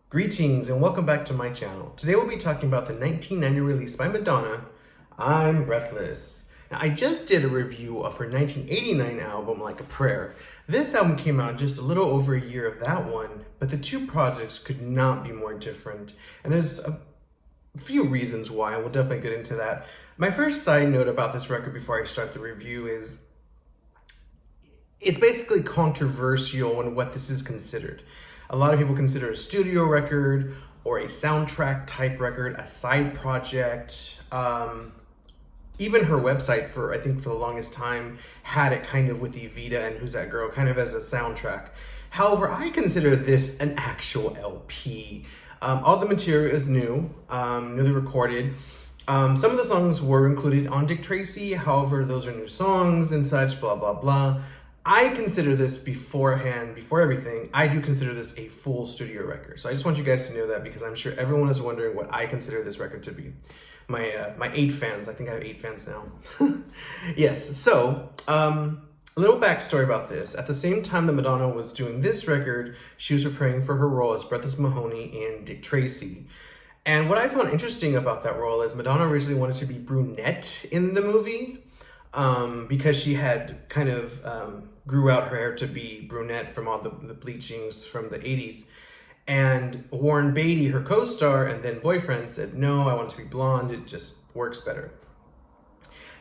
Greetings and welcome back to my channel. Today we'll be talking about the 1990 release by Madonna, I'm Breathless. Now, I just did a review of her 1989 album, Like a Prayer. This album came out just a little over a year of that one, but the two projects could not be more different. And there's a few reasons why, and we'll definitely get into that. My first side note about this record before I start the review is it's basically controversial in what this is considered. A lot of people consider it a studio record or a soundtrack type record, a side project. Even her website I think for the longest time had it kind of with Evita and Who's That Girl kind of as a soundtrack. However, I consider this an actual LP. All the material is new, newly recorded. Some of the songs were included on Dick Tracy, however, those are new songs and such, blah, blah, blah. I consider this before everything, I do consider this a full studio record. So I just want you guys to know that because I'm sure everyone is wondering what I consider this record to be. My 8 fans, I think I have 8 fans now. Yes, so a little backstory about this. At the same time that Madonna was doing this record, she was preparing for her role as Breathless Mahoney in Dick Tracy. And what I found interesting about that role is Madonna originally wanted to be brunette in the movie. Because she had kind of grew out her hair to be brunette from all the bleachings from the 80s. And Warren Beatty, her co-star and then boyfriend, said, no, I want it to be blonde, it just works better.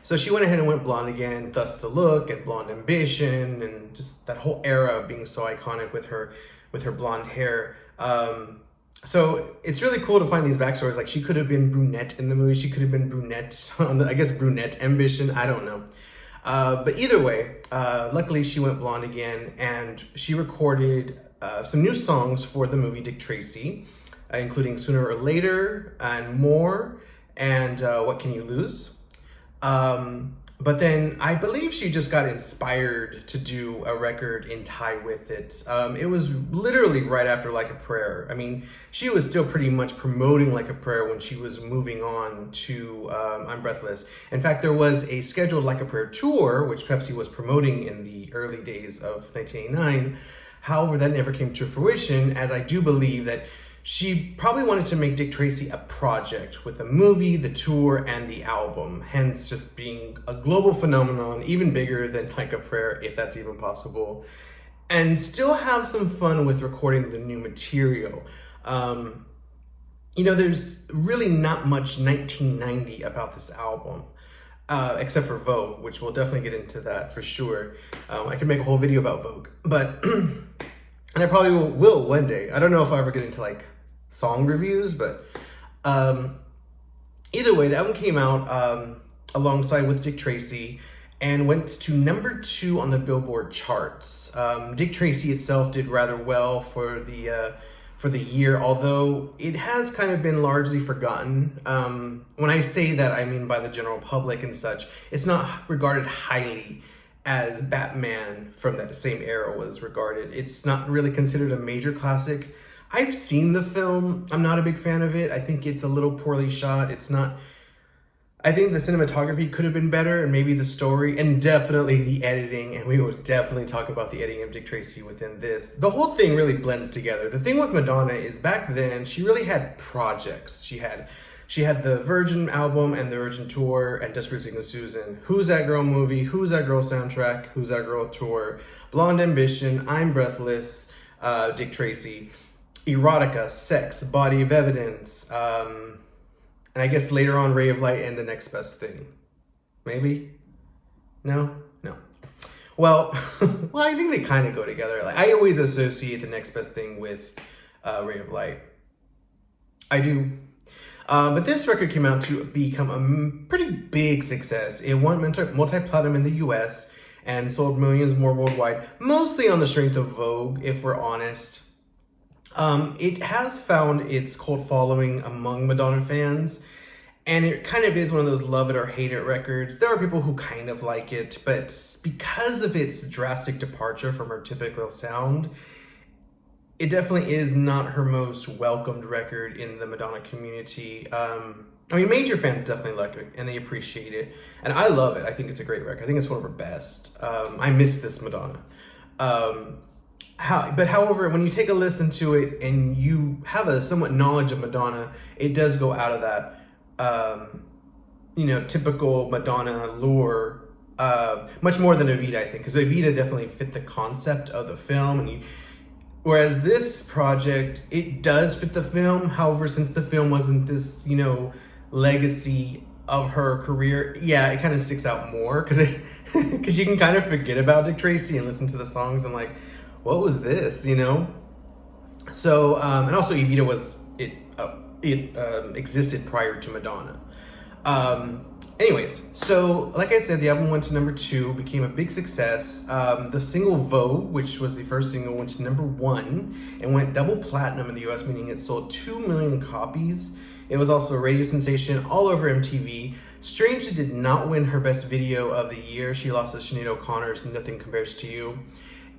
So she went ahead and went blonde again, thus the look and Blonde Ambition and just that whole era being so iconic with her blonde hair. So it's really cool to find these backstories. Like she could have been brunette in the movie. She could have been brunette on I guess brunette ambition. I don't know. But either way, luckily she went blonde again and she recorded some new songs for the movie Dick Tracy, including Sooner or Later and More and What Can You Lose? But then I believe she just got inspired to do a record in tie with it. It was literally right after Like a Prayer. I mean, she was still pretty much promoting Like a Prayer when she was moving on to I'm Breathless. In fact, there was a scheduled Like a Prayer tour, which Pepsi was promoting in the early days of 1989. However, that never came to fruition, as I do believe that she probably wanted to make Dick Tracy a project with the movie, the tour, and the album, hence just being a global phenomenon, even bigger than Like a Prayer, if that's even possible, and still have some fun with recording the new material. You know, there's really not much 1990 about this album, except for Vogue, which we'll definitely get into that for sure. I could make a whole video about Vogue, but, and I probably will one day. I don't know if I ever get into like song reviews, but either way, the album came out alongside with Dick Tracy and went to number 2 on the Billboard charts. Dick Tracy itself did rather well for the year, although it has kind of been largely forgotten. When I say that, I mean by the general public and such. It's not regarded highly as Batman from that same era was regarded. It's not really considered a major classic. I've seen the film. I'm not a big fan of it. I think it's a little poorly shot. It's not, I think the cinematography could have been better and maybe the story and definitely the editing. And we will definitely talk about the editing of Dick Tracy within this. The whole thing really blends together. The thing with Madonna is back then, she really had projects. She had the Virgin album and the Virgin tour and Desperate Seeking Susan, Who's That Girl movie, Who's That Girl soundtrack, Who's That Girl tour, Blonde Ambition, I'm Breathless, Dick Tracy, Erotica, Sex, Body of Evidence, and I guess later on Ray of Light and The Next Best Thing. Maybe? No? No. Well, well, I think they kind of go together. Like I always associate The Next Best Thing with Ray of Light. I do. But this record came out to become a pretty big success. It won multi-platinum in the US and sold millions more worldwide, mostly on the strength of Vogue, if we're honest. It has found its cult following among Madonna fans, and it kind of is one of those love it or hate it records. There are people who kind of like it, but because of its drastic departure from her typical sound, it definitely is not her most welcomed record in the Madonna community. I mean, major fans definitely like it, and they appreciate it. And I love it. I think it's a great record. I think it's one of her best. I miss this Madonna. However, when you take a listen to it and you have a somewhat knowledge of Madonna, it does go out of that, typical Madonna lure, much more than Evita, I think, because Evita definitely fit the concept of the film, whereas this project, it does fit the film. However, since the film wasn't this, legacy of her career, yeah, it kind of sticks out more because you can kind of forget about Dick Tracy and listen to the songs and like, what was this, So, and also Evita existed prior to Madonna. Anyways, so like I said, the album went to number 2, became a big success. The single Vogue, which was the first single, went to number 1 and went double platinum in the US, meaning it sold 2 million copies. It was also a radio sensation all over MTV. Strangely did not win her best video of the year. She lost to Sinead O'Connor's Nothing Compares to You.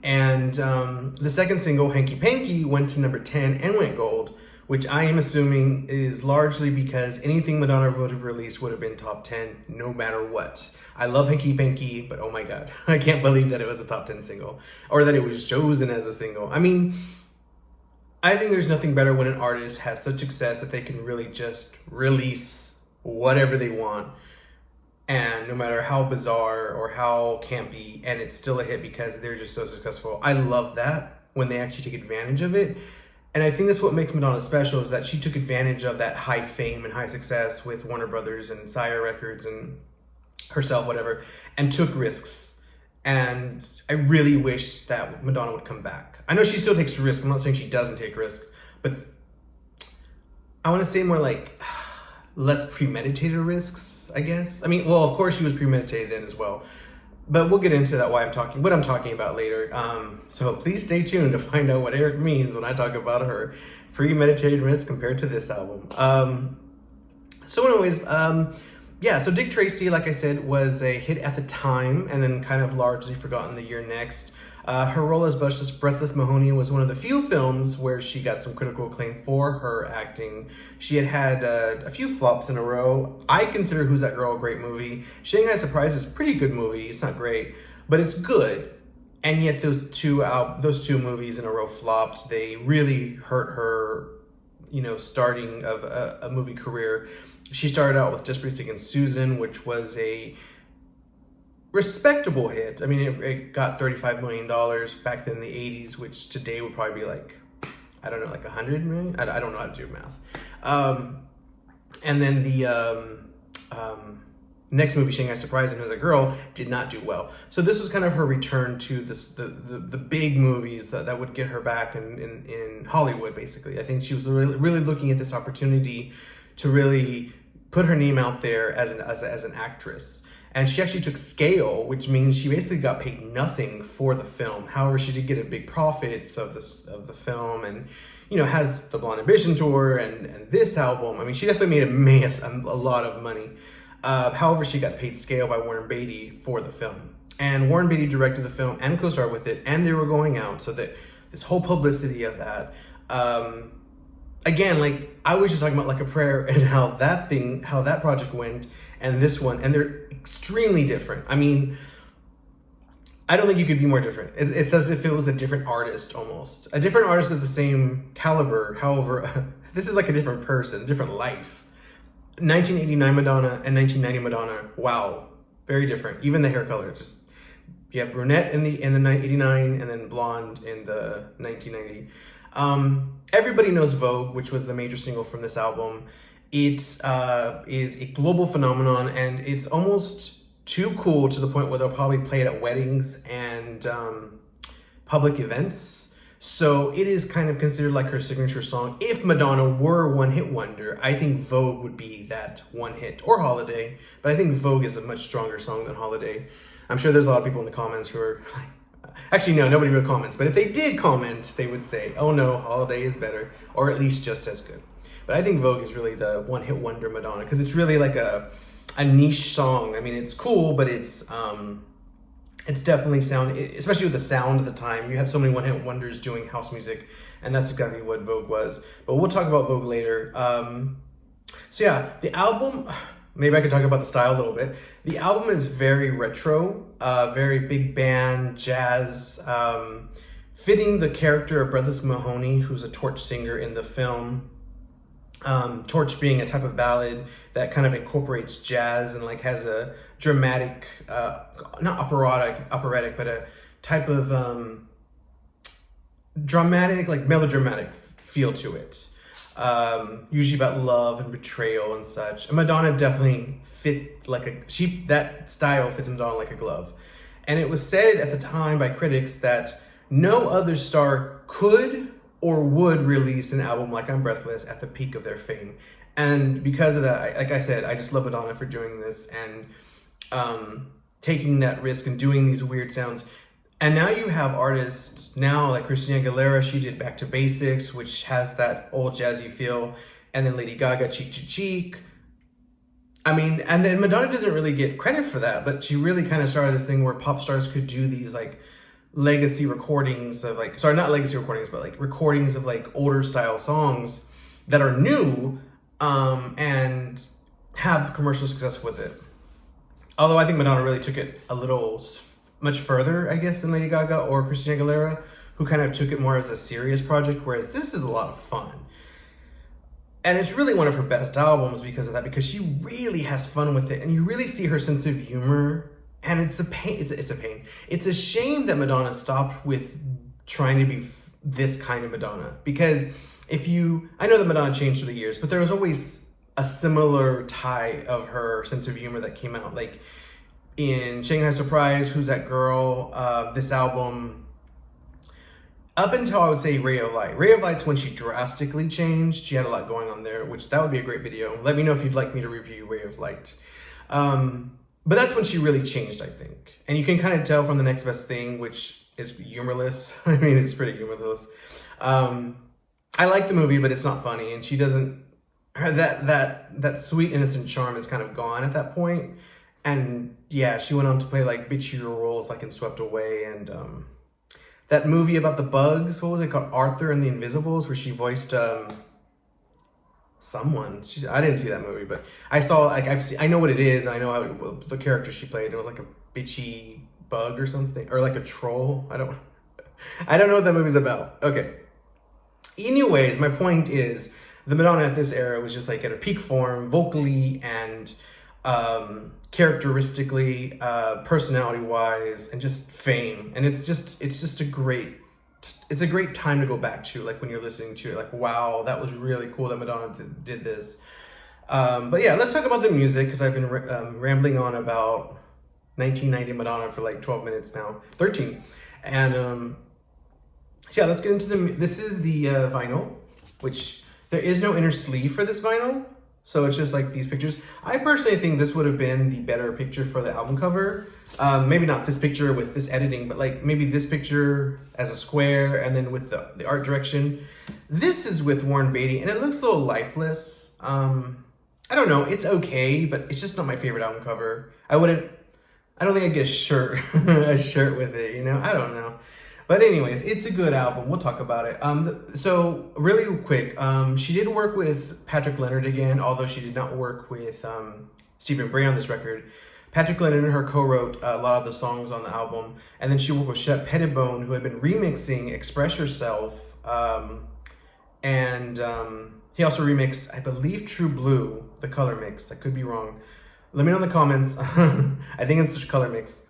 And the second single, Hanky Panky, went to number 10 and went gold, which I am assuming is largely because anything Madonna would have released would have been top 10 no matter what. I love Hanky Panky, but oh my God, I can't believe that it was a top 10 single or that it was chosen as a single. I mean, I think there's nothing better when an artist has such success that they can really just release whatever they want. And no matter how bizarre or how campy, and it's still a hit because they're just so successful. I love that when they actually take advantage of it. And I think that's what makes Madonna special, is that she took advantage of that high fame and high success with Warner Brothers and Sire Records and herself, whatever, and took risks. And I really wish that Madonna would come back. I know she still takes risks. I'm not saying she doesn't take risks, but I want to say more like less premeditated risks, I guess. I mean, well, of course she was premeditated then as well, but we'll get into that what I'm talking about later. So please stay tuned to find out what Eric means when I talk about her premeditated risk compared to this album. So Dick Tracy, like I said, was a hit at the time and then kind of largely forgotten the year next. Her role as Breathless Mahoney was one of the few films where she got some critical acclaim for her acting. She had a few flops in a row. I consider Who's That Girl a great movie. Shanghai Surprise is a pretty good movie. It's not great, but it's good. And yet those two movies in a row flopped. They really hurt her, starting of a movie career. She started out with Just Basic and Susan, which was a respectable hit. I mean, it got $35 million back then in the 80s, which today would probably be like, I don't know, like 100 million? I don't know how to do math. And then the next movie, Shanghai Surprise and Who's That Girl, did not do well. So this was kind of her return to the big movies that would get her back in Hollywood, basically. I think she was really looking at this opportunity to really put her name out there as an actress. And she actually took scale, which means she basically got paid nothing for the film. However, she did get a big profits of the film, and has the Blonde Ambition tour and this album. I mean, she definitely made a lot of money. However, she got paid scale by Warren Beatty for the film, and Warren Beatty directed the film and co-starred with it, and they were going out, so that this whole publicity of that. Again, like I was just talking about Like a Prayer and how that project went, and this one, and they're extremely different. I mean, I don't think you could be more different. It's as if it was a different artist, almost. A different artist of the same caliber. However, this is like a different person, different life. 1989 Madonna and 1990 Madonna, wow, very different. Even the hair color, just you have brunette in the 89 and then blonde in the 1990. Everybody knows Vogue, which was the major single from this album. It is a global phenomenon, and it's almost too cool to the point where they'll probably play it at weddings and public events. So it is kind of considered like her signature song. If Madonna were a one-hit wonder, I think Vogue would be that one hit, or Holiday. But I think Vogue is a much stronger song than Holiday. I'm sure there's a lot of people in the comments who are like, actually, no, nobody really comments. But if they did comment, they would say, oh no, Holiday is better, or at least just as good. But I think Vogue is really the one-hit wonder Madonna, because it's really like a niche song. I mean, it's cool, but it's definitely especially with the sound at the time. You have so many one-hit wonders doing house music, and that's exactly what Vogue was. But we'll talk about Vogue later. So yeah, the album, maybe I could talk about the style a little bit. The album is very retro, very big band, jazz fitting the character of Breathless Mahoney, who's a torch singer in the film. Torch being a type of ballad that kind of incorporates jazz and like has a dramatic, not operatic, but a type of dramatic, like melodramatic feel to it. Usually about love and betrayal and such. And Madonna definitely fit that style fits Madonna like a glove. And it was said at the time by critics that no other star could or would release an album like I'm Breathless at the peak of their fame. And because of that, like I said, I just love Madonna for doing this and taking that risk and doing these weird sounds. And now you have artists now like Christina Aguilera, she did Back to Basics, which has that old jazzy feel. And then Lady Gaga, Cheek to Cheek. I mean, and then Madonna doesn't really get credit for that, but she really kind of started this thing where pop stars could do these like legacy recordings of like, sorry, not legacy recordings, but like recordings of like older style songs that are new and have commercial success with it. Although I think Madonna really took it a little much further, I guess, than Lady Gaga or Christina Aguilera, who kind of took it more as a serious project, whereas this is a lot of fun. And it's really one of her best albums because of that, because she really has fun with it and you really see her sense of humor. And it's a pain. It's a pain. It's a shame that Madonna stopped with trying to be this kind of Madonna. Because I know that Madonna changed through the years, but there was always a similar tie of her sense of humor that came out. Like in Shanghai Surprise, Who's That Girl? This album, up until I would say Ray of Light. Ray of Light's when she drastically changed. She had a lot going on there, which that would be a great video. Let me know if you'd like me to review Ray of Light. But that's when she really changed, I think. And you can kind of tell from The Next Best Thing, which is humorless. I mean, it's pretty humorless. I like the movie, but it's not funny. And she doesn't, that sweet, innocent charm is kind of gone at that point. And yeah, she went on to play like bitchier roles like in Swept Away. And that movie about the bugs, what was it called? Arthur and the Invisibles, where she voiced someone. I didn't see that movie, but I saw, like, I know what it is, and I know the character she played. It was like a bitchy bug or something, or like a troll. I don't know what that movie's about. Okay. Anyways, my point is, the Madonna at this era was just like at a peak form, vocally and characteristically, personality-wise, and just fame. And it's just a great time to go back to, like when you're listening to it, like, wow, that was really cool that Madonna did this. But yeah, let's talk about the music, because I've been rambling on about 1990 Madonna for like 12 minutes now, 13. And yeah, let's get into this is the vinyl, which there is no inner sleeve for this vinyl. So it's just like these pictures. I personally think this would have been the better picture for the album cover. Maybe not this picture with this editing, but like maybe this picture as a square and then with the art direction. This is with Warren Beatty and it looks a little lifeless. I don't know, it's okay, but it's just not my favorite album cover. I don't think I'd get a shirt with it, you know? I don't know. But anyways, it's a good album. We'll talk about it. So really quick, she did work with Patrick Leonard again, although she did not work with Stephen Bray on this record. Patrick Leonard and her co-wrote a lot of the songs on the album. And then she worked with Shep Pettibone, who had been remixing Express Yourself. And he also remixed, I believe, True Blue, the color mix. I could be wrong. Let me know in the comments. I think it's just color mix.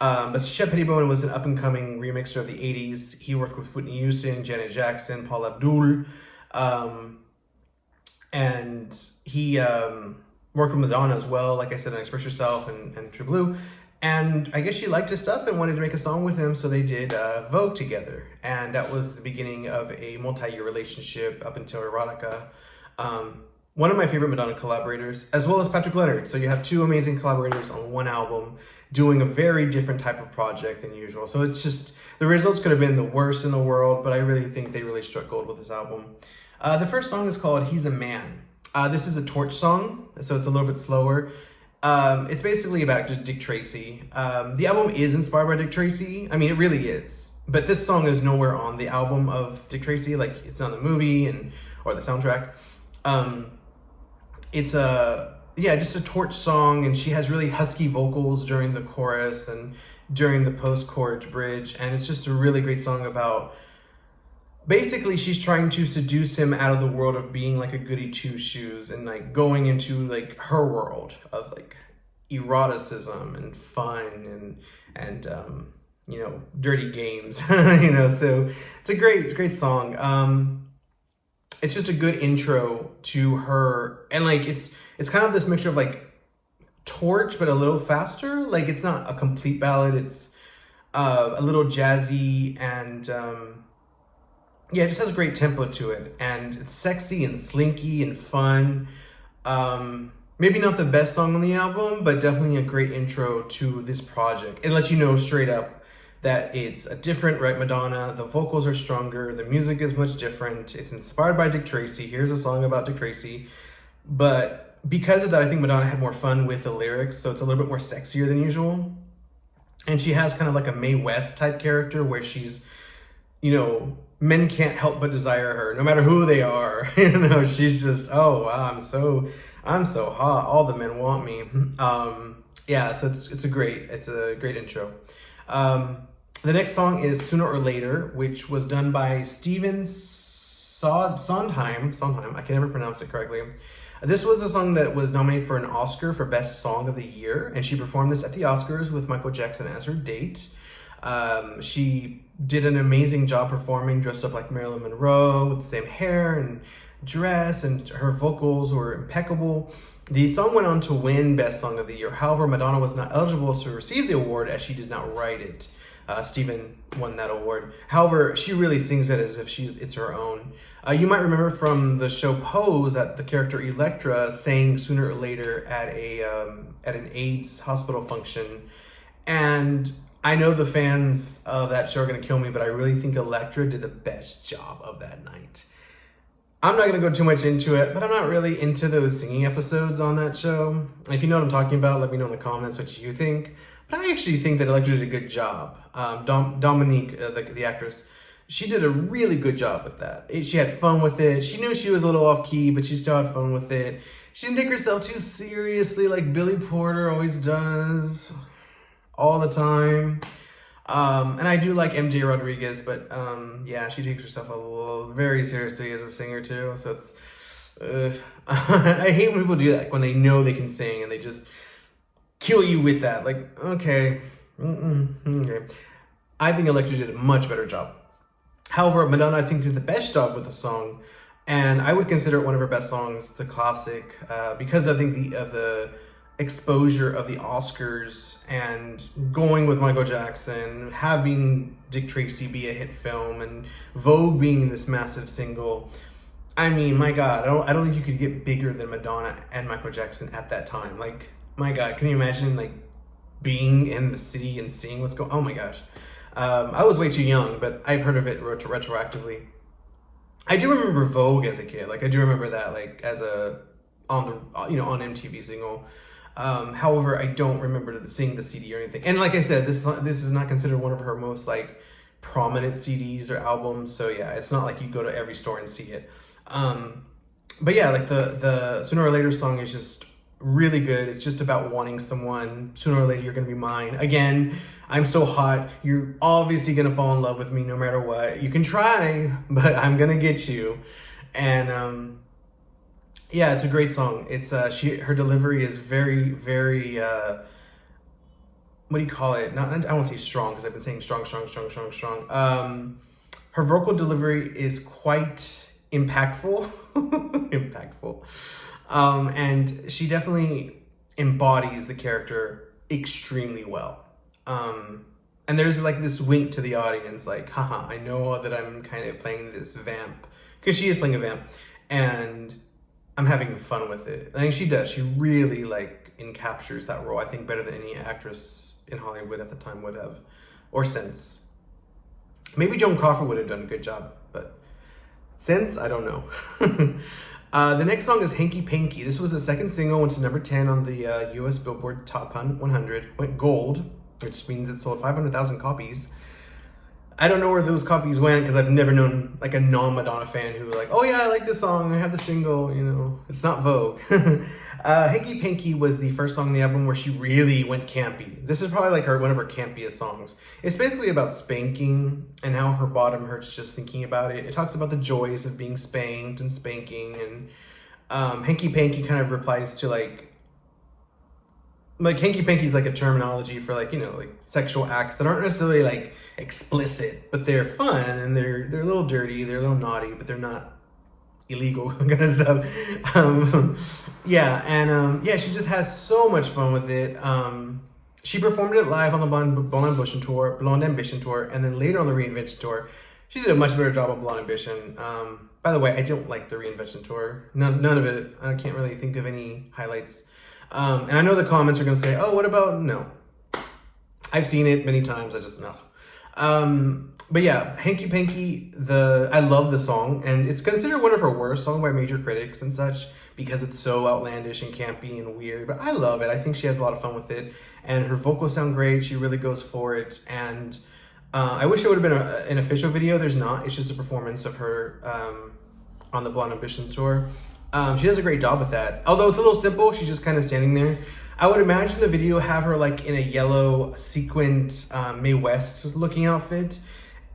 But Shep Pettibone was an up-and-coming remixer of the 80s. He worked with Whitney Houston, Janet Jackson, Paula Abdul. And he worked with Madonna as well, like I said, on Express Yourself and True Blue. And I guess she liked his stuff and wanted to make a song with him, so they did Vogue together. And that was the beginning of a multi-year relationship up until Erotica. One of my favorite Madonna collaborators, as well as Patrick Leonard. So you have two amazing collaborators on one album doing a very different type of project than usual. So it's just, the results could have been the worst in the world, but I really think they really struck gold with this album. The first song is called He's a Man. This is a Torch song, so it's a little bit slower. It's basically about just Dick Tracy. The album is inspired by Dick Tracy. I mean, it really is. But this song is nowhere on the album of Dick Tracy. Like, it's not the movie or the soundtrack. It's just a Torch song, and she has really husky vocals during the chorus, and during the post-chorus bridge, and it's just a really great song about basically she's trying to seduce him out of the world of being like a goody two shoes and like going into like her world of like eroticism and fun and you know, dirty games. You know, so it's a great song. It's just a good intro to her, and like it's kind of this mixture of like Torch but a little faster. Like it's not a complete ballad, it's a little jazzy, and yeah, it just has a great tempo to it, and it's sexy and slinky and fun. Maybe not the best song on the album, but definitely a great intro to this project. It lets you know straight up that it's a different Madonna. The vocals are stronger, the music is much different. It's inspired by Dick Tracy. Here's a song about Dick Tracy. But because of that, I think Madonna had more fun with the lyrics, so it's a little bit more sexier than usual. And she has kind of like a Mae West type character where she's, you know, men can't help but desire her, no matter who they are. You know, she's just, oh wow, I'm so hot. All the men want me. Yeah, so it's a great intro. The next song is Sooner or Later, which was done by Steven Sondheim. I can never pronounce it correctly. This was a song that was nominated for an Oscar for Best Song of the Year, and she performed this at the Oscars with Michael Jackson as her date. She did an amazing job performing, dressed up like Marilyn Monroe with the same hair and dress, and her vocals were impeccable. The song went on to win Best Song of the Year. However, Madonna was not eligible to receive the award as she did not write it. Stephen won that award. However, she really sings it as if it's her own. You might remember from the show Pose that the character Electra sang Sooner or Later at an AIDS hospital function. And I know the fans of that show are going to kill me, but I really think Electra did the best job of that night. I'm not going to go too much into it, but I'm not really into those singing episodes on that show. If you know what I'm talking about, let me know in the comments what you think. But I actually think that Electra did a good job. Dominique, the actress, she did a really good job with that. She had fun with it. She knew she was a little off key, but she still had fun with it. She didn't take herself too seriously like Billy Porter always does all the time. And I do like MJ Rodriguez, but yeah, she takes herself very seriously as a singer too. So it's I hate when people do that, when they know they can sing and they just kill you with that. Like, okay, okay. I think Electra did a much better job. However, Madonna, I think, did the best job with the song, and I would consider it one of her best songs, the classic, because I think the exposure of the Oscars and going with Michael Jackson, having Dick Tracy be a hit film, and Vogue being this massive single. I mean, my God, I don't think you could get bigger than Madonna and Michael Jackson at that time. Like, my God, can you imagine like being in the city and seeing what's going on? Oh my gosh. I was way too young, but I've heard of it retroactively. I do remember Vogue as a kid. Like, I do remember that, like, as on MTV single. However, I don't remember seeing the CD or anything. And like I said, this is not considered one of her most like prominent CDs or albums. So yeah, it's not like you go to every store and see it. But yeah, like the Sooner or Later song is just really good. It's just about wanting someone. Sooner or later, you're gonna be mine. Again, I'm so hot. You're obviously gonna fall in love with me no matter what. You can try, but I'm gonna get you. And yeah, it's a great song. It's her delivery is very, very what do you call it? I won't say strong because I've been saying strong. Her vocal delivery is quite impactful. Impactful. And she definitely embodies the character extremely well. And there's like this wink to the audience, like, haha, I know that I'm kind of playing this vamp, because she is playing a vamp, and I'm having fun with it. I think she does. She really like encaptures that role, I think, better than any actress in Hollywood at the time would have, or since. Maybe Joan Crawford would have done a good job, but since, I don't know. The next song is Hanky Panky. This was the second single, went to number 10 on the US Billboard Top 100, went gold, which means it sold 500,000 copies. I don't know where those copies went because I've never known like a non-Madonna fan who like, oh yeah, I like this song, I have the single, you know. It's not Vogue. Hanky Panky was the first song on the album where she really went campy. This is probably like one of her campiest songs. It's basically about spanking and how her bottom hurts just thinking about it. It talks about the joys of being spanked and spanking, and Hanky Panky kind of replies to like Hanky Panky is like a terminology for like, you know, like sexual acts that aren't necessarily like explicit, but they're fun and they're a little dirty, they're a little naughty, but they're not illegal kind of stuff. Yeah, she just has so much fun with it. She performed it live on the Blonde Ambition tour, and then later on the Reinvention tour. She did a much better job on Blonde Ambition. By the way, I don't like the Reinvention tour. None of it. I can't really think of any highlights. And I know the comments are going to say, oh, what about, no. I've seen it many times, I just, no. But yeah, Hanky Panky, I love the song, and it's considered one of her worst songs by major critics and such, because it's so outlandish and campy and weird, but I love it. I think she has a lot of fun with it, and her vocals sound great. She really goes for it, and I wish it would have been an official video. There's not. It's just a performance of her on the Blonde Ambition tour. She does a great job with that. Although it's a little simple, she's just kind of standing there. I would imagine the video have her like in a yellow sequined Mae West looking outfit,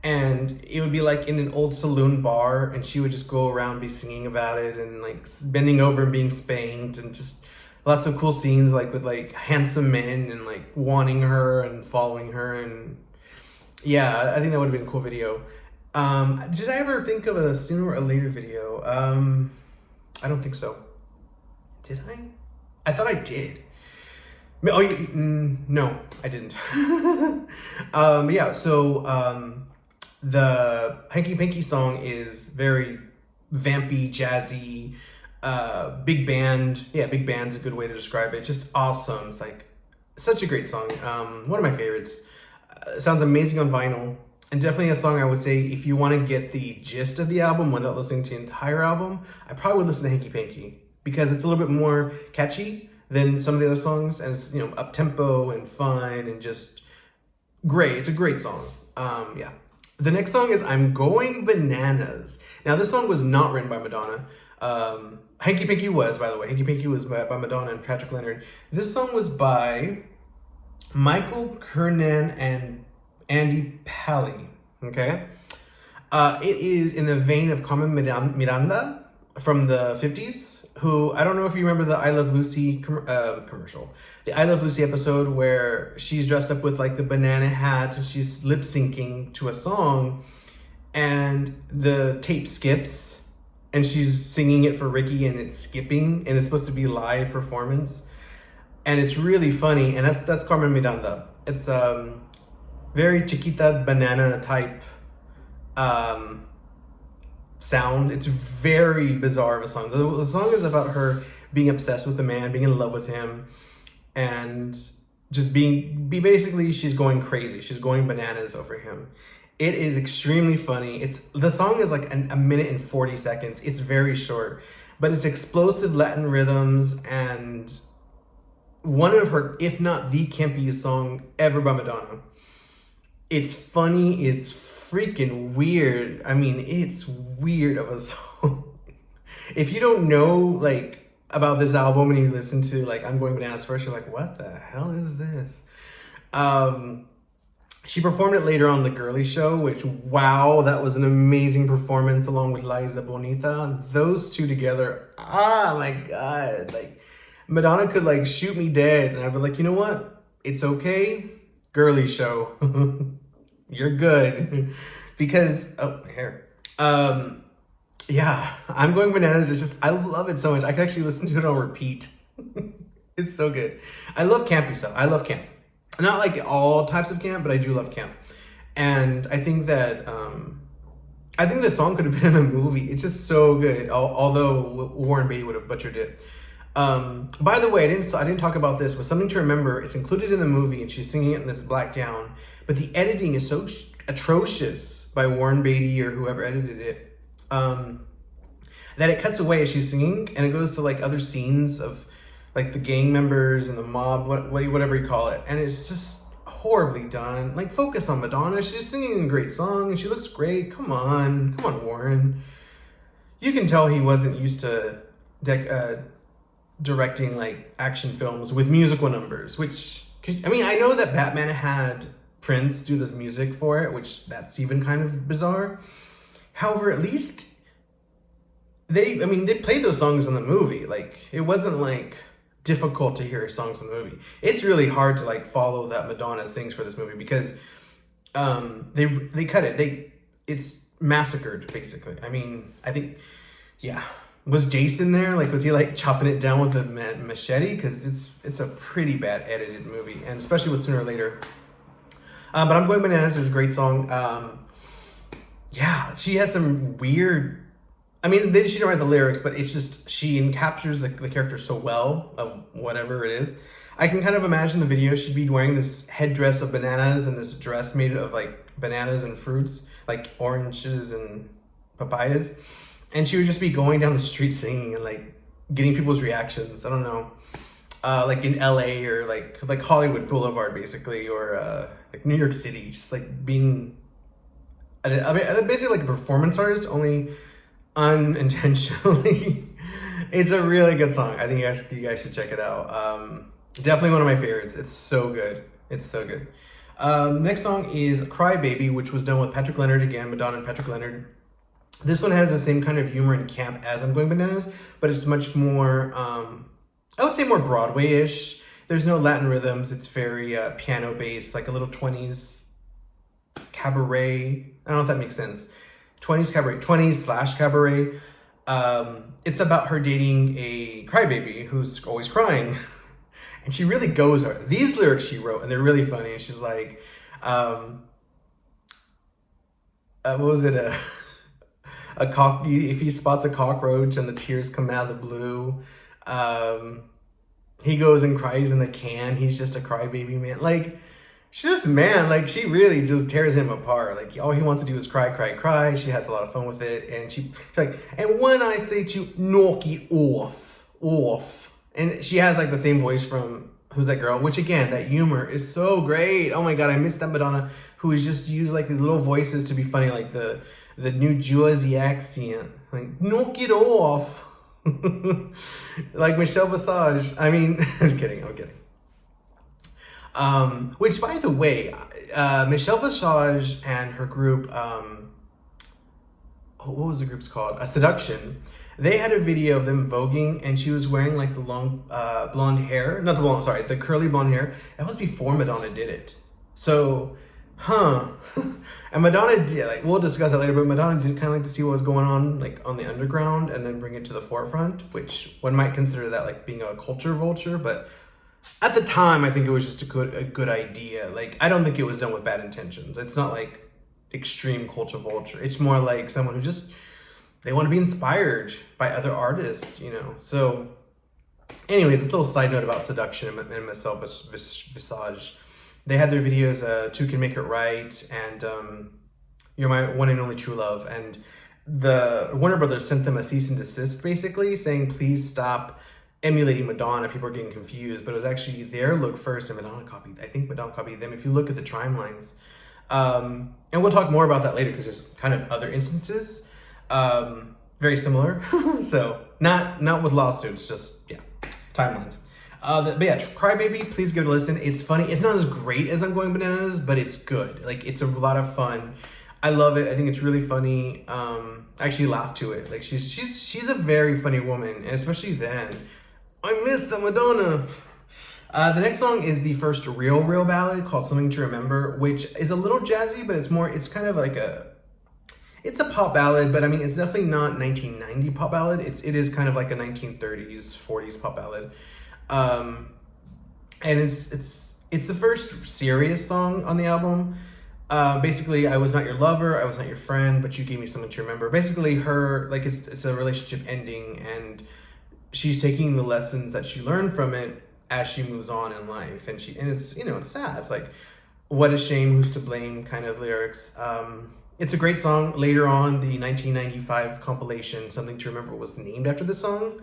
and it would be like in an old saloon bar, and she would just go around be singing about it and like bending over and being spanked, and just lots of cool scenes like with like handsome men and like wanting her and following her, and yeah, I think that would have been a cool video. Did I ever think of a sooner or a later video? I don't think so. Did I? I thought I did. Oh, no, I didn't. Yeah, so the Hanky Panky song is very vampy, jazzy, big band. Yeah, big band's a good way to describe it. Just awesome. It's like such a great song. One of my favorites. Sounds amazing on vinyl. And definitely a song I would say if you want to get the gist of the album without listening to the entire album, I probably would listen to Hanky Panky because it's a little bit more catchy than some of the other songs, and it's, you know, up tempo and fun and just great. It's a great song. Yeah. The next song is I'm Going Bananas. Now this song was not written by Madonna. Hanky Panky was, by the way. Hanky Panky was by Madonna and Patrick Leonard. This song was by Michael Kernan and Andy Pally, okay? It is in the vein of Carmen Miranda from the 50s, who, I don't know if you remember the I Love Lucy commercial. The I Love Lucy episode where she's dressed up with like the banana hat and she's lip syncing to a song, and the tape skips and she's singing it for Ricky and it's skipping and it's supposed to be live performance. And it's really funny, and that's Carmen Miranda. It's very Chiquita Banana type sound. It's very bizarre of a song. The song is about her being obsessed with the man, being in love with him, and just basically she's going crazy. She's going bananas over him. It is extremely funny. The song is like a minute and 40 seconds. It's very short, but it's explosive Latin rhythms and one of her, if not the campiest song ever by Madonna. It's funny, it's freaking weird. I mean, it's weird of a song. If you don't know like about this album and you listen to like I'm Going Bananas first, you're like, what the hell is this? She performed it later on The Girly Show, which, wow, that was an amazing performance along with Liza Bonita. Those two together, oh my God. Like, Madonna could like shoot me dead and I'd be like, you know what? It's okay. Girly Show. You're good. Because, oh, my hair. Yeah, I'm Going Bananas. It's just, I love it so much. I could actually listen to it on repeat. It's so good. I love campy stuff. I love camp. Not like all types of camp, but I do love camp. And I think that, I think the song could have been in a movie. It's just so good. Although Warren Beatty would have butchered it. By the way, I didn't talk about this, but something to remember, it's included in the movie and she's singing it in this black gown, but the editing is so atrocious by Warren Beatty or whoever edited it, that it cuts away as she's singing and it goes to like other scenes of like the gang members and the mob, whatever you call it. And it's just horribly done. Like, focus on Madonna. She's singing a great song and she looks great. Come on, Warren. You can tell he wasn't used to directing like action films with musical numbers, which, I mean, I know that Batman had Prince do this music for it, which that's even kind of bizarre. However, at least they played those songs in the movie. Like, it wasn't like difficult to hear songs in the movie. It's really hard to like follow that Madonna sings for this movie because they cut it. It's massacred basically. I mean, I think, yeah. Was Jason there? Like, was he like chopping it down with a machete? Because it's a pretty bad edited movie, and especially with Sooner or Later. But I'm Going Bananas is a great song. Yeah, she has some weird. I mean, she didn't write the lyrics, but it's just she captures the character so well of whatever it is. I can kind of imagine the video. She'd be wearing this headdress of bananas and this dress made of like bananas and fruits, like oranges and papayas. And she would just be going down the street singing and like getting people's reactions. I don't know, like in LA or like Hollywood Boulevard basically, or like New York City, just like being, basically like a performance artist, only unintentionally. It's a really good song. I think you guys should check it out. Definitely one of my favorites. It's so good. It's so good. Next song is Cry Baby, which was done with Patrick Leonard again, Madonna and Patrick Leonard. This one has the same kind of humor and camp as I'm Going Bananas, but it's much more, I would say more Broadway-ish. There's no Latin rhythms. It's very piano-based, like a little 20s cabaret. I don't know if that makes sense. 20s/cabaret. It's about her dating a crybaby who's always crying. And she really goes hard. These lyrics she wrote, and they're really funny. She's like, what was it? If he spots a cockroach and the tears come out of the blue, he goes and cries in the can. He's just a crybaby man. Like, she's just, man, like, she really just tears him apart. Like, all he wants to do is cry, cry, cry. She has a lot of fun with it. And she's like, and when I say to knock it off. And she has like the same voice from Who's That Girl? Which again, that humor is so great. Oh my God, I miss that Madonna who has just used like these little voices to be funny, like the New Jersey accent, like knock it off, like Michelle Visage. I mean, I'm kidding. Which, by the way, Michelle Visage and her group, what was the group's called? Seduction. They had a video of them voguing, and she was wearing like the long blonde hair, the curly blonde hair. That was before Madonna did it. So. And Madonna did, like, we'll discuss that later, but Madonna did kind of like to see what was going on, like, on the underground and then bring it to the forefront, which one might consider that like being a culture vulture, but at the time, I think it was just a good idea. Like, I don't think it was done with bad intentions. It's not like extreme culture vulture. It's more like someone who just, they want to be inspired by other artists, you know? So anyways, this little side note about Seduction and Michelle Visage. They had their videos, Two Can Make It Right, and You're My One and Only True Love. And the Warner Brothers sent them a cease and desist, basically, saying, please stop emulating Madonna. People are getting confused. But it was actually their look first, and Madonna copied them. If you look at the timelines. And we'll talk more about that later, because there's kind of other instances. Very similar. So, not with lawsuits, just, yeah, timelines. But yeah, Cry Baby, please give it a listen. It's funny. It's not as great as I'm Going Bananas, but it's good. Like, it's a lot of fun. I love it. I think it's really funny. I actually laugh to it. Like, she's a very funny woman, and especially then. I miss the Madonna. The next song is the first real ballad called Something to Remember, which is a little jazzy, but it's kind of like it's a pop ballad, but I mean, it's definitely not 1990 pop ballad. It is kind of like a 1930s, 40s pop ballad. And it's the first serious song on the album. Basically, I was not your lover, I was not your friend, but you gave me something to remember. Basically, her, like, it's a relationship ending, and she's taking the lessons that she learned from it as she moves on in life. And it's, you know, it's sad. It's like, what a shame, who's to blame kind of lyrics. It's a great song. Later on, the 1995 compilation, Something to Remember, was named after the song.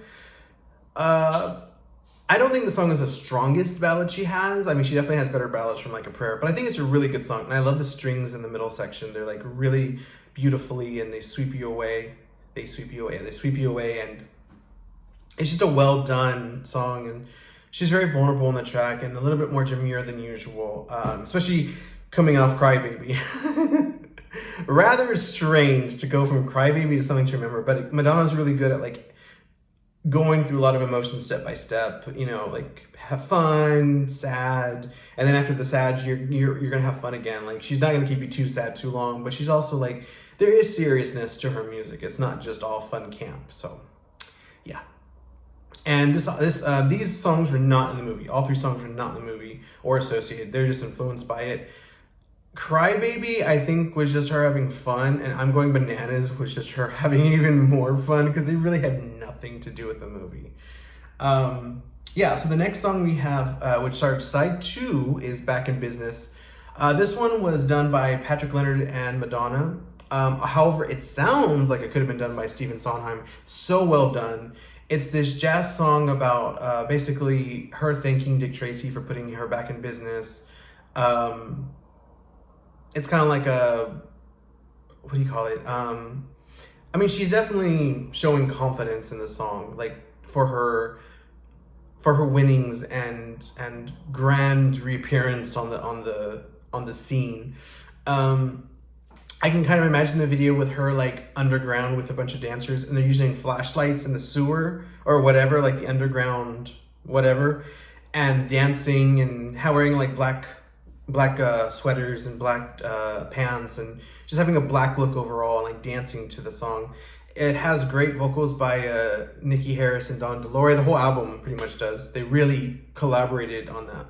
I don't think the song is the strongest ballad she has. I mean, she definitely has better ballads from Like a Prayer, but I think it's a really good song. And I love the strings in the middle section. They're like really beautifully, and they sweep you away. They sweep you away, and it's just a well done song. And she's very vulnerable on the track and a little bit more demure than usual, especially coming off Crybaby. Rather strange to go from Crybaby to Something to Remember, but Madonna's really good at like going through a lot of emotions step by step, you know, like have fun, sad, and then after the sad, you're gonna have fun again. Like she's not gonna keep you too sad too long, but she's also like, there is seriousness to her music. It's not just all fun camp. So yeah. And these songs were not in the movie. All 3 songs were not in the movie or associated. They're just influenced by it. Crybaby, I think, was just her having fun, and I'm Going Bananas was just her having even more fun because they really had nothing to do with the movie. Yeah, so the next song we have, which starts side 2, is Back in Business. This one was done by Patrick Leonard and Madonna. However, it sounds like it could have been done by Stephen Sondheim. So well done. It's this jazz song about basically her thanking Dick Tracy for putting her back in business. It's kind of like a, what do you call it? I mean, she's definitely showing confidence in the song, like for her winnings and grand reappearance on the scene. I can kind of imagine the video with her like underground with a bunch of dancers, and they're using flashlights in the sewer or whatever, like the underground whatever, and dancing and wearing like black sweaters and black pants, and just having a black look overall, and like dancing to the song. It has great vocals by Nikki Harris and Don DeLore. The whole album pretty much does. They really collaborated on that.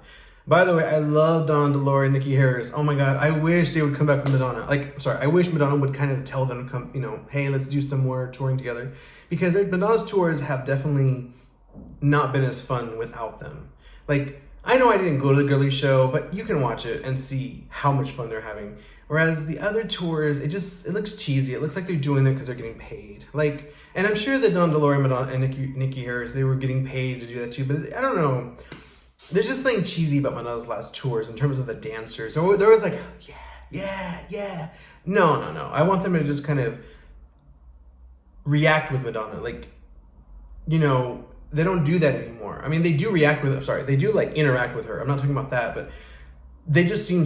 By the way, I love Don DeLore and Nikki Harris. Oh my God, I wish they would come back with Madonna. I wish Madonna would kind of tell them to come, you know, hey, let's do some more touring together. Because Madonna's tours have definitely not been as fun without them. Like, I know I didn't go to the girly show, but you can watch it and see how much fun they're having. Whereas the other tours, it looks cheesy. It looks like they're doing it because they're getting paid. Like, and I'm sure that Don DeLore, Madonna, and Nikki Harris, they were getting paid to do that too. But I don't know. There's just something cheesy about Madonna's last tours in terms of the dancers. So there was like, yeah. No. I want them to just kind of react with Madonna. Like, you know, they don't do that anymore. I mean, they do they do like interact with her. I'm not talking about that, but they just seem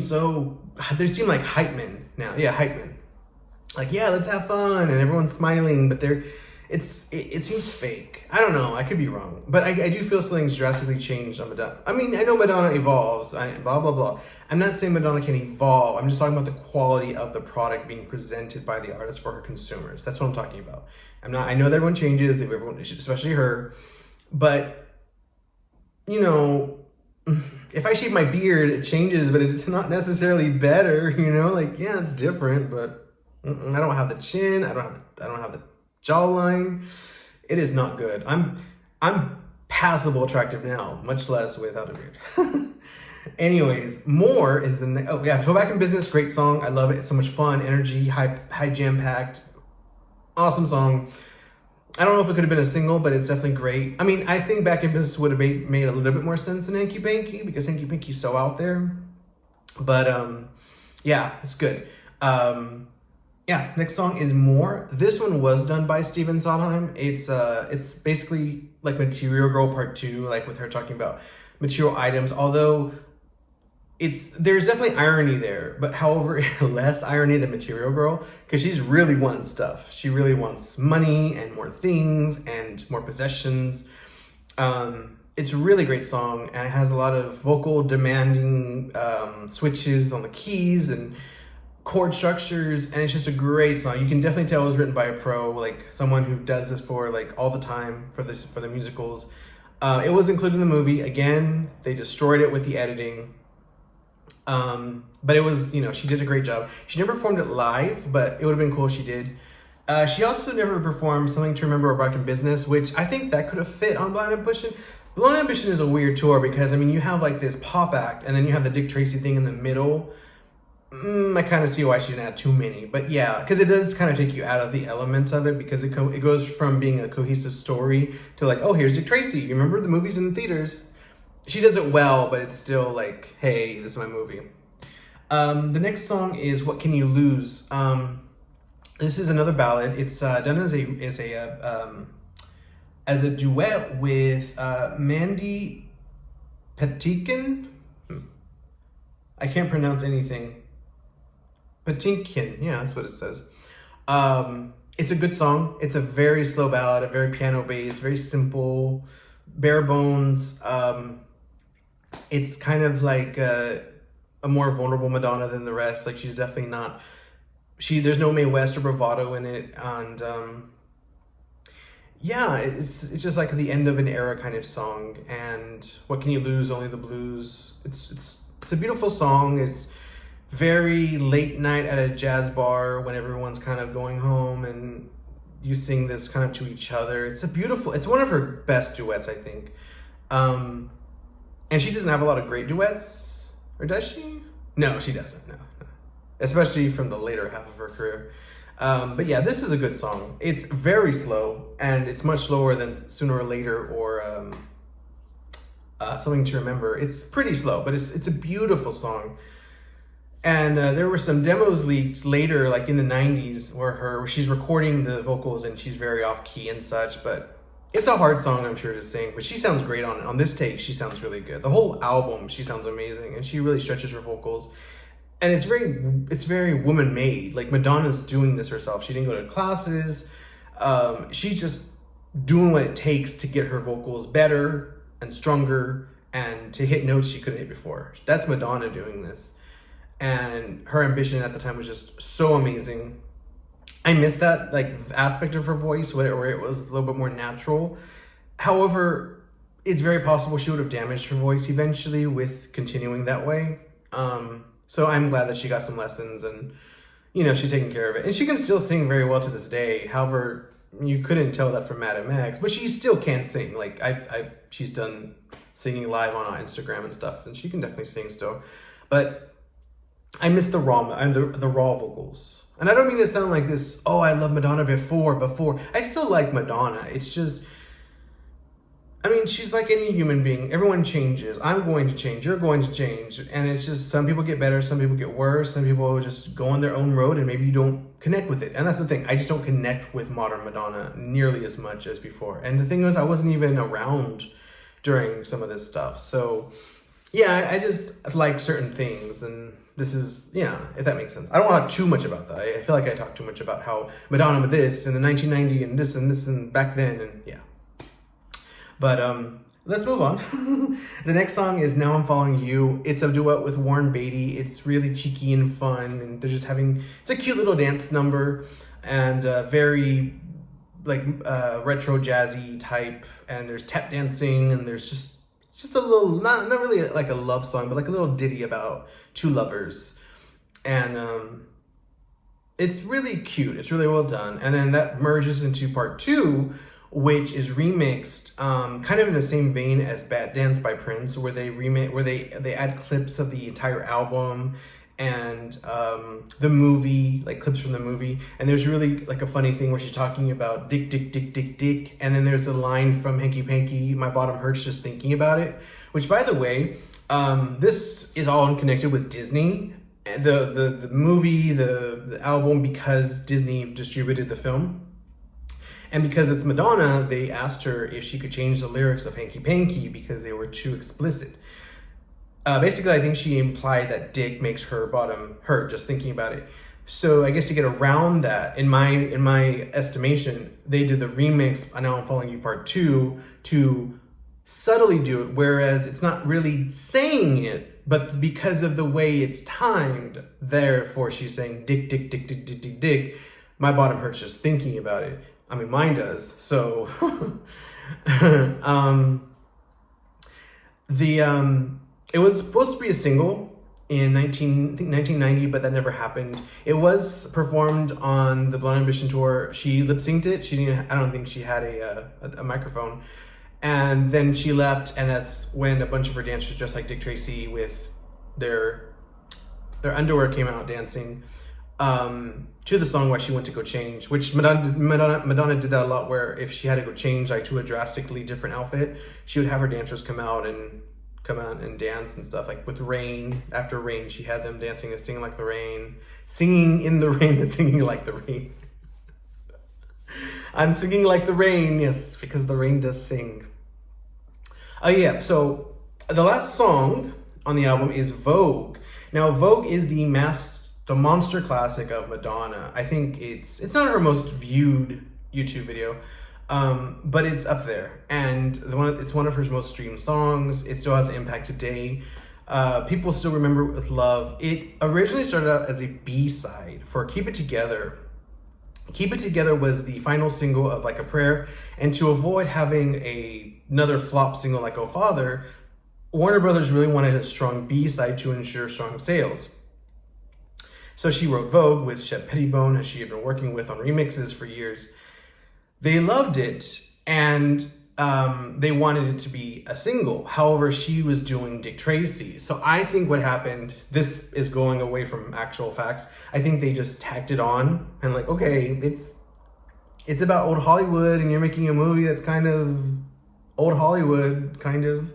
they seem like hype men now. Yeah, hype men. Like, yeah, let's have fun, and everyone's smiling, but it seems fake. I don't know, I could be wrong, but I do feel something's drastically changed on Madonna. I mean, I know Madonna evolves, blah, blah, blah. I'm not saying Madonna can evolve. I'm just talking about the quality of the product being presented by the artist for her consumers. That's what I'm talking about. I know that everyone changes, especially her, but, you know, if I shave my beard, it changes, but it's not necessarily better, you know? Like, yeah, it's different, but I don't have the chin, I don't have the jawline. It is not good. I'm passable attractive now, much less without a beard. Anyways, More is So Back in Business, great song. I love it. It's so much fun, energy, high jam-packed, awesome song. I don't know if it could have been a single, but it's definitely great. I mean, I think Back in Business would have made a little bit more sense than Hanky Panky, because Hanky Panky's so out there. But yeah, it's good. Yeah, next song is More. This one was done by Stephen Sondheim. It's basically like Material Girl Part 2, like with her talking about material items, although there's definitely irony there, but however, less irony than Material Girl, because she's really wanting stuff. She really wants money and more things and more possessions. It's a really great song, and it has a lot of vocal demanding switches on the keys and chord structures, and it's just a great song. You can definitely tell it was written by a pro, like someone who does this for like all the time for the musicals. It was included in the movie. Again, they destroyed it with the editing. But it was, you know, she did a great job. She never performed it live, but it would have been cool if she did. She also never performed Something to Remember or Back in Business, which I think that could have fit on Blind Ambition. Blind Ambition is a weird tour because, I mean, you have like this pop act, and then you have the Dick Tracy thing in the middle. I kind of see why she didn't add too many, but yeah, because it does kind of take you out of the elements of it, because it goes from being a cohesive story to like, oh, here's Dick Tracy. You remember the movies in the theaters? She does it well, but it's still like, hey, this is my movie. The next song is "What Can You Lose." This is another ballad. It's done as a duet with Mandy Patinkin. I can't pronounce anything. Patinkin, yeah, that's what it says. It's a good song. It's a very slow ballad, a very piano based, very simple, bare bones. It's kind of like a more vulnerable Madonna than the rest. Like, she's definitely not. There's no Mae West or bravado in it, and yeah, it's just like the end of an era kind of song. And what can you lose? Only the blues. It's a beautiful song. It's very late night at a jazz bar when everyone's kind of going home, and you sing this kind of to each other. It's one of her best duets, I think. And she doesn't have a lot of great duets, or does she? No, she doesn't. No. Especially from the later half of her career. But yeah, this is a good song. It's very slow, and it's much slower than Sooner or Later or Something to Remember. It's pretty slow, but it's a beautiful song. And there were some demos leaked later, like in the 90s, where she's recording the vocals and she's very off key and such. But it's a hard song, I'm sure, to sing. But she sounds great on it. On this take, she sounds really good. The whole album, she sounds amazing, and she really stretches her vocals. And it's very woman made. Like, Madonna's doing this herself. She didn't go to classes. She's just doing what it takes to get her vocals better and stronger and to hit notes she couldn't hit before. That's Madonna doing this. And her ambition at the time was just so amazing. I miss that like aspect of her voice where it was a little bit more natural. However, it's very possible she would have damaged her voice eventually with continuing that way. So I'm glad that she got some lessons, and she's taking care of it. And she can still sing very well to this day. However, you couldn't tell that from Madam X, but she still can sing. Like, she's done singing live on Instagram and stuff, and she can definitely sing still. But I miss the raw vocals. And I don't mean to sound like this, oh, I love Madonna before. I still like Madonna. It's just, I mean, she's like any human being. Everyone changes. I'm going to change. You're going to change. And it's just, some people get better. Some people get worse. Some people just go on their own road, and maybe you don't connect with it. And that's the thing. I just don't connect with modern Madonna nearly as much as before. And the thing was, I wasn't even around during some of this stuff. So yeah, I just like certain things. And this is, if that makes sense. I don't want to talk too much about that. I feel like I talk too much about how Madonna with this and the 1990 and this and back then, and yeah. But let's move on. The next song is Now I'm Following You. It's a duet with Warren Beatty. It's really cheeky and fun, and they're just it's a cute little dance number, and very like retro jazzy type, and there's tap dancing, and it's just a little, not really like a love song, but like a little ditty about two lovers. And it's really cute. It's really well done. And then that merges into part 2, which is remixed kind of in the same vein as Bat Dance by Prince, where they add clips of the entire album and the movie, like clips from the movie. And there's really like a funny thing where she's talking about dick, dick, dick, dick, dick. And then there's a line from Hanky Panky, my bottom hurts just thinking about it, which, by the way, this is all connected with Disney. The movie, the album, because Disney distributed the film. And because it's Madonna, they asked her if she could change the lyrics of Hanky Panky because they were too explicit. Basically, I think she implied that dick makes her bottom hurt just thinking about it. So I guess to get around that, in my estimation, they did the remix, Now I'm Following You Part 2, to subtly do it, whereas it's not really saying it, but because of the way it's timed, therefore she's saying dick, dick, dick, dick, dick, dick, dick. My bottom hurts just thinking about it. I mean, mine does. So, it was supposed to be a single in 1990, but that never happened. It was performed on the Blonde Ambition tour. She lip synced it. I don't think she had a microphone. And then she left, and that's when a bunch of her dancers dressed like Dick Tracy with their their underwear came out dancing to the song while she went to go change, which Madonna did that a lot, where if she had to go change like to a drastically different outfit, she would have her dancers come out and dance and stuff. Like with Rain, after Rain, she had them dancing and singing like the rain, singing in the rain and singing like the rain. I'm singing like the rain, yes, because the rain does sing. Oh yeah, so the last song on the album is Vogue. Now Vogue is the monster classic of Madonna. I think it's not her most viewed YouTube video, but it's up there, and it's one of her most streamed songs. It still has an impact today. People still remember it with love. It originally started out as a B-side for Keep It Together. Keep It Together was the final single of Like a Prayer, and to avoid having another flop single like Oh Father, Warner Brothers really wanted a strong B-side to ensure strong sales. So she wrote Vogue with Shep Pettibone, who she had been working with on remixes for years. They loved it, and they wanted it to be a single. However, she was doing Dick Tracy. So I think what happened, this is going away from actual facts, I think they just tacked it on and like, okay, it's about old Hollywood and you're making a movie that's kind of old Hollywood, kind of.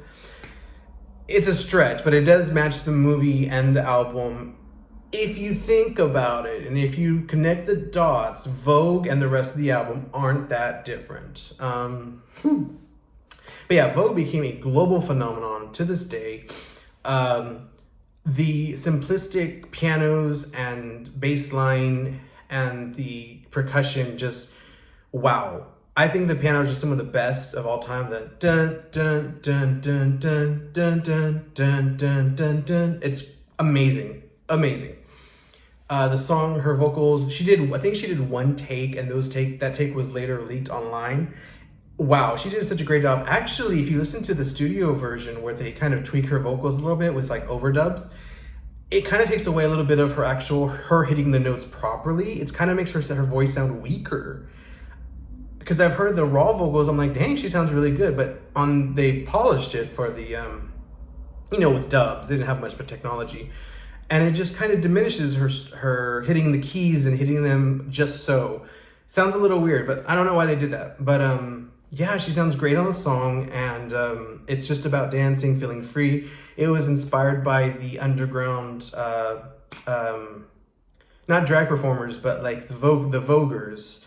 It's a stretch, but it does match the movie and the album. If you think about it, and if you connect the dots, Vogue and the rest of the album aren't that different. But yeah, Vogue became a global phenomenon to this day. The simplistic pianos and bass line and the percussion just, wow. I think the piano is just some of the best of all time. The dun dun dun dun dun dun dun dun dun dun dun. It's amazing. Amazing. The song, her vocals, I think she did one take, and that take was later leaked online. Wow, she did such a great job. Actually, if you listen to the studio version where they kind of tweak her vocals a little bit with like overdubs, it kind of takes away a little bit of her hitting the notes properly. It kind of makes her voice sound weaker. Because I've heard the raw vocals, I'm like, dang, she sounds really good. But they polished it for the, with dubs. They didn't have much but technology. And it just kind of diminishes her hitting the keys and hitting them just so. Sounds a little weird, but I don't know why they did that. But yeah, she sounds great on the song, and it's just about dancing, feeling free. It was inspired by the underground, not drag performers, but like the Voguers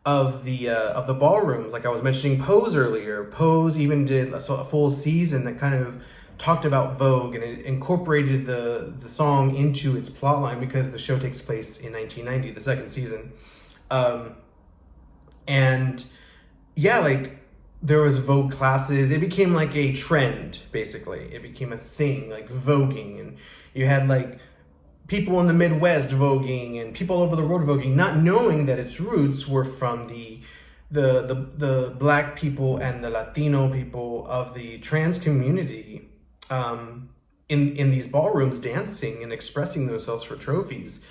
of the ballrooms. Like I was mentioning Pose earlier. Pose even did a full season that kind of talked about Vogue, and it incorporated the song into its plotline because the show takes place in 1990, the second season. And yeah, like there was Vogue classes. It became like a trend, basically. It became a thing, like voguing, and you had like people in the Midwest voguing and people all over the world voguing, not knowing that its roots were from the Black people and the Latino people of the trans community in these ballrooms dancing and expressing themselves for trophies.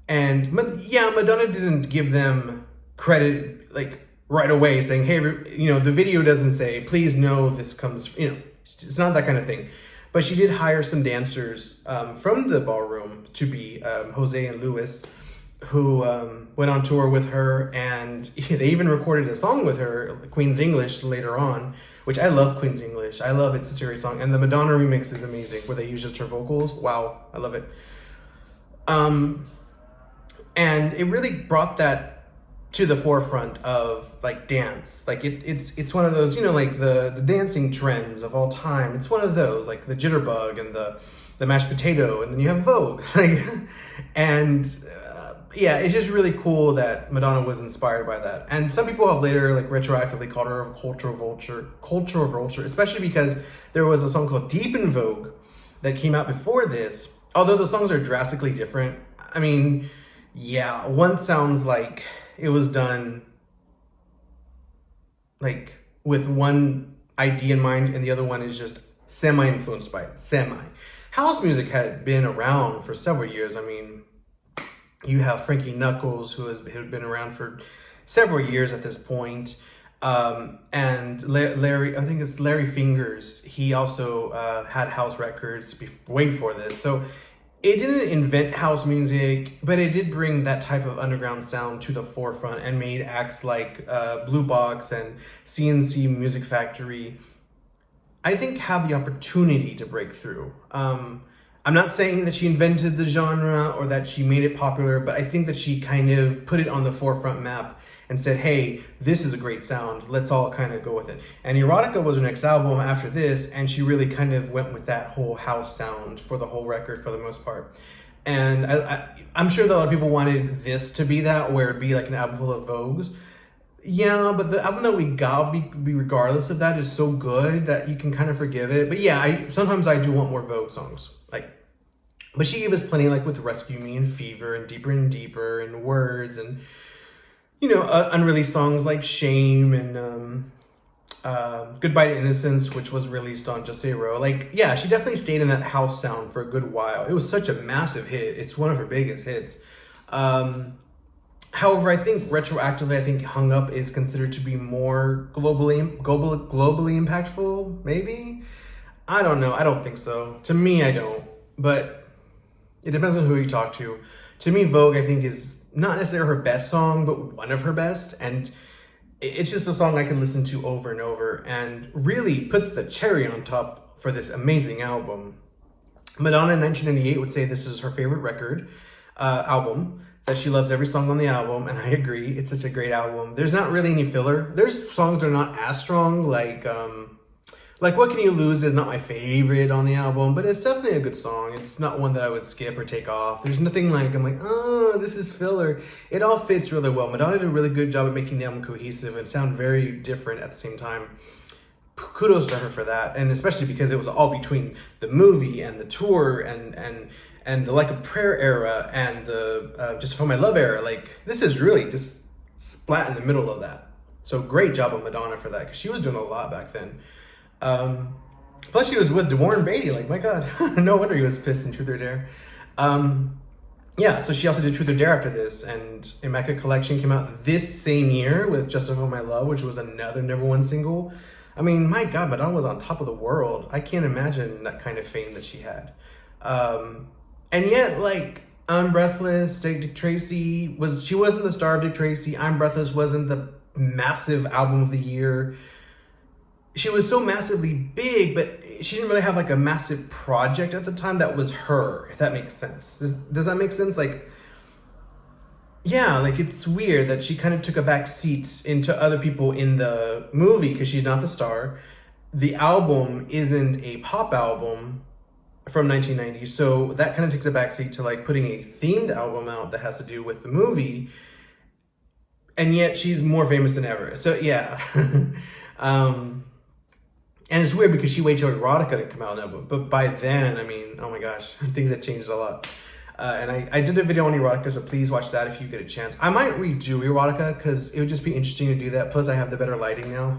And yeah, Madonna didn't give them credit like right away saying, hey, the video doesn't say, please know this comes, it's not that kind of thing. But she did hire some dancers from the ballroom to be Jose and Luis, who went on tour with her, and they even recorded a song with her, Queen's English, later on, which I love Queen's English. I love it. It's a great song. And the Madonna remix is amazing, where they use just her vocals. Wow, I love it. And it really brought that to the forefront of like dance. Like it's one of those, like the dancing trends of all time. It's one of those, like the jitterbug and the mashed potato, and then you have Vogue. Yeah, it's just really cool that Madonna was inspired by that. And some people have later like retroactively called her a cultural vulture, especially because there was a song called Deep in Vogue that came out before this. Although the songs are drastically different. I mean, yeah, one sounds like it was done like with one idea in mind, and the other one is just semi-influenced by it. House music had been around for several years. I mean, you have Frankie Knuckles, who had been around for several years at this point. And Larry, I think it's Larry Fingers. He also had house records way before this. So it didn't invent house music, but it did bring that type of underground sound to the forefront and made acts like Blue Box and CNC Music Factory, I think, have the opportunity to break through. I'm not saying that she invented the genre or that she made it popular, but I think that she kind of put it on the forefront map and said, hey, this is a great sound. Let's all kind of go with it. And Erotica was her next album after this, and she really kind of went with that whole house sound for the whole record for the most part. And I'm sure that a lot of people wanted this to be that, where it'd be like an album full of Vogues. Yeah, but the album that we got, be regardless of that, is so good that you can kind of forgive it. But yeah, sometimes I do want more Vogue songs. But she gave us plenty, like with Rescue Me and Fever and Deeper and Words and, unreleased songs like Shame and Goodbye to Innocence, which was released on Just Say Row. Yeah, she definitely stayed in that house sound for a good while. It was such a massive hit. It's one of her biggest hits. However, I think retroactively, I think Hung Up is considered to be more globally impactful, maybe? I don't know. I don't think so. To me, I don't. But it depends on who you talk to. To me, Vogue, I think, is not necessarily her best song, but one of her best. And it's just a song I can listen to over and over and really puts the cherry on top for this amazing album. Madonna in 1998 would say this is her favorite album, that she loves every song on the album, and I agree. It's such a great album. There's not really any filler. There's songs that are not as strong, like What Can You Lose is not my favorite on the album, but it's definitely a good song. It's not one that I would skip or take off. There's nothing I'm like, oh, this is filler. It all fits really well. Madonna did a really good job at making the album cohesive and sound very different at the same time. Kudos to her for that, and especially because it was all between the movie and the tour and the Like a Prayer era and the Just For My Love era. This is really just splat in the middle of that. So great job of Madonna for that, because she was doing a lot back then. Plus she was with Warren Beatty, my God, no wonder he was pissed in Truth or Dare. Yeah, so she also did Truth or Dare after this, and Immaculate Collection came out this same year with Justify My Love, which was another #1 single. I mean, my God, Madonna was on top of the world. I can't imagine that kind of fame that she had. And yet, I'm Breathless, Dick Tracy, she wasn't the star of Dick Tracy. I'm Breathless wasn't the massive album of the year. She was so massively big, but she didn't really have a massive project at the time that was her, if that makes sense. Does that make sense? Yeah, it's weird that she kind of took a back seat into other people in the movie because she's not the star. The album isn't a pop album from 1990, so that kind of takes a back seat to putting a themed album out that has to do with the movie, and yet she's more famous than ever. So yeah. And it's weird because she waited till Erotica to come out, but by then, I mean, oh my gosh, things have changed a lot. And I did a video on Erotica, so please watch that if you get a chance. I might redo Erotica because it would just be interesting to do that. Plus, I have the better lighting now.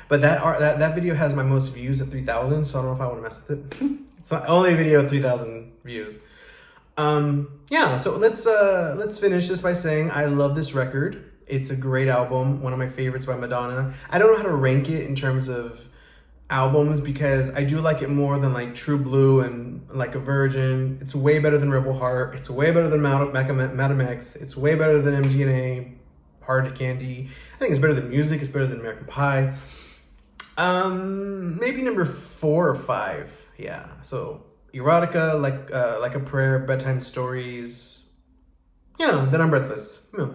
But that video has my most views at 3,000, so I don't know if I want to mess with it. It's the only video with 3,000 views. Yeah, so let's finish this by saying I love this record. It's a great album, one of my favorites by Madonna. I don't know how to rank it in terms of albums because I do like it more than True Blue and Like a Virgin. It's way better than Rebel Heart. It's way better than Madam X. It's way better than MDNA, Hard to Candy. I think it's better than Music. It's better than American Pie. Maybe number 4 or 5. Yeah. So Erotica, like a Prayer, Bedtime Stories. Yeah. Then I'm Breathless. Yeah.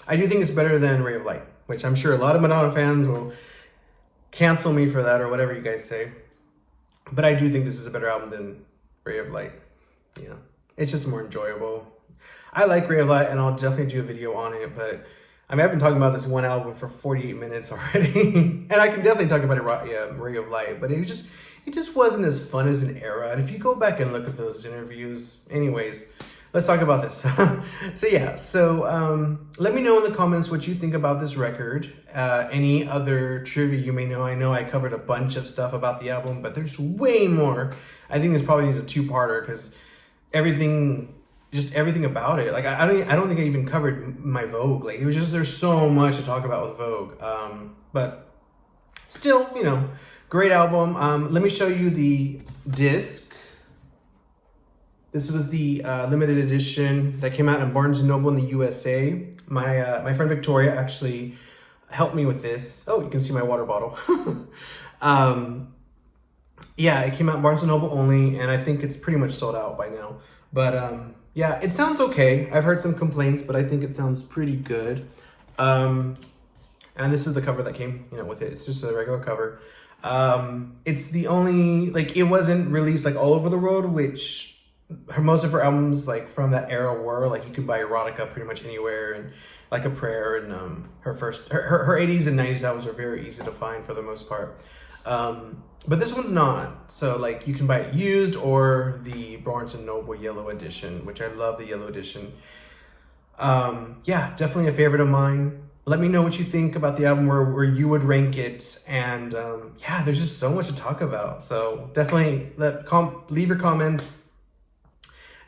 I do think it's better than Ray of Light, which I'm sure a lot of Madonna fans will cancel me for that or whatever you guys say. But I do think this is a better album than Ray of Light. Yeah. It's just more enjoyable. I like Ray of Light and I'll definitely do a video on it, but I mean, I've been talking about this one album for 48 minutes already. And I can definitely talk about it, Ray of Light, but it just wasn't as fun as an era. And if you go back and look at those interviews, anyways, let's talk about this. So let me know in the comments what you think about this record. Any other trivia you may know. I know I covered a bunch of stuff about the album, but there's way more. I think this probably needs a 2-parter because everything about it. I don't think I even covered my Vogue. It was just, there's so much to talk about with Vogue. But still, great album. Let me show you the disc. This was the limited edition that came out in Barnes & Noble in the USA. My friend Victoria actually helped me with this. Oh, you can see my water bottle. Yeah, it came out in Barnes & Noble only, and I think it's pretty much sold out by now. But yeah, it sounds okay. I've heard some complaints, but I think it sounds pretty good. And this is the cover that came, with it. It's just a regular cover. It's the only, like, it wasn't released like all over the world, which most of her albums like from that era were. Like, you can buy erotica pretty much anywhere, and Like a Prayer, and her 80s and 90s albums are very easy to find for the most part. But this one's not. So like, you can buy it used or the Barnes & Noble yellow edition, which I love the yellow edition. Yeah, definitely a favorite of mine. Let me know what you think about the album, where you would rank it. And yeah, there's just so much to talk about. So definitely leave your comments,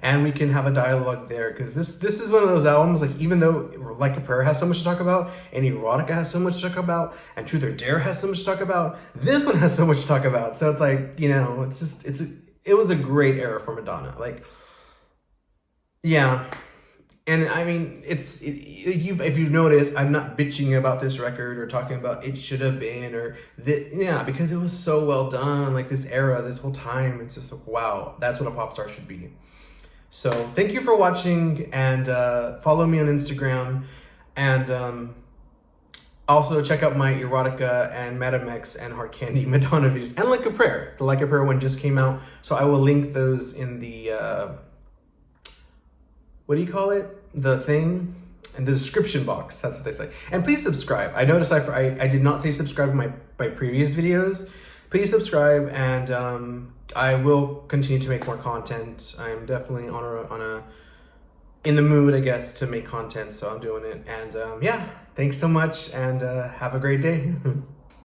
and we can have a dialogue there, because this is one of those albums, like, even though Like a Prayer has so much to talk about, and Erotica has so much to talk about, and Truth or Dare has so much to talk about, this one has so much to talk about. So it's like, it was a great era for Madonna. Like, yeah. And I mean, if you've noticed, I'm not bitching about this record or talking about it should have been, or yeah, because it was so well done. Like, this era, this whole time, it's just like, wow, that's what a pop star should be. So thank you for watching, and follow me on Instagram, and also check out my Erotica and Madame X and Hard Candy Madonna videos, and Like a Prayer. The Like a Prayer one just came out, so I will link those in the what do you call it? The thing in the description box. That's what they say. And please subscribe. I noticed I did not say subscribe in my previous videos. Please subscribe, and I will continue to make more content. I'm definitely in the mood, I guess, to make content, so I'm doing it. And yeah, thanks so much, and have a great day.